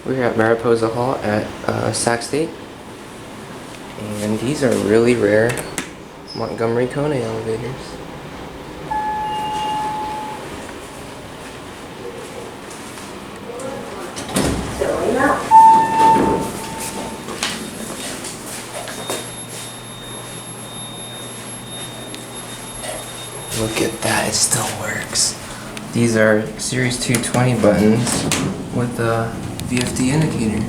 We're at Mariposa Hall at Sac State, and these are really rare Montgomery KONE elevators. Going up. Look at that, it still works. These are Series 220 buttons with a VFD indicator.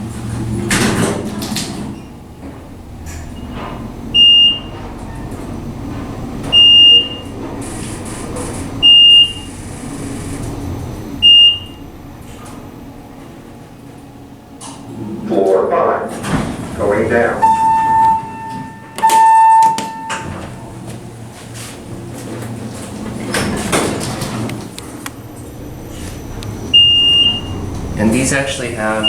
Floor 5, going down. And these actually have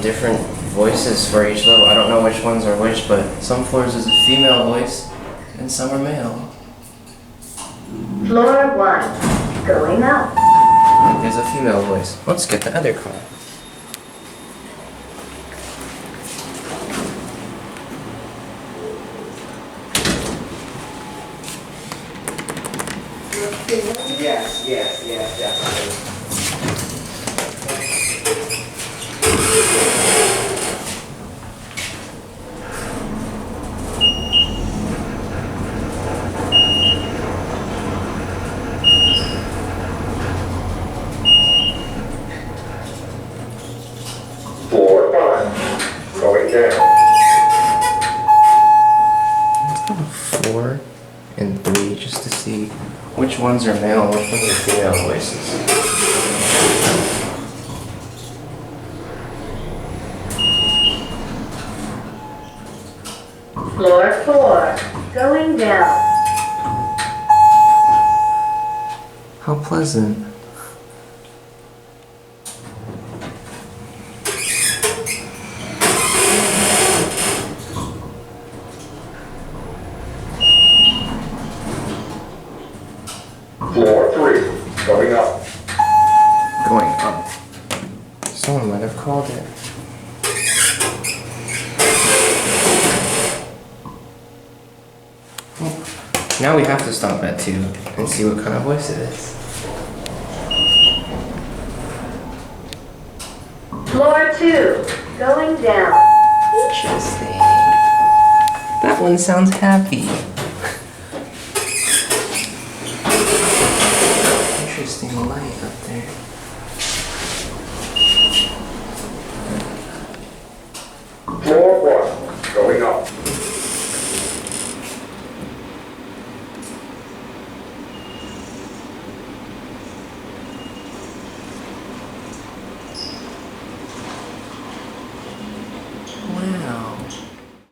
different voices for each level. I don't know which ones are which, but some floors is a female voice and some are male. Floor 1, going up. There's a female voice. Let's get the other car. Yes, definitely. Floor 5, going down. Let's go to 4 and 3 just to see which ones are male and which ones are female voices. Floor 4, going down. How pleasant. Floor 3, going up. Going up. Someone might have called it. Now we have to stop at 2 and see what kind of voice it is. Floor 2, going down. Interesting. That one sounds happy. Interesting light up there.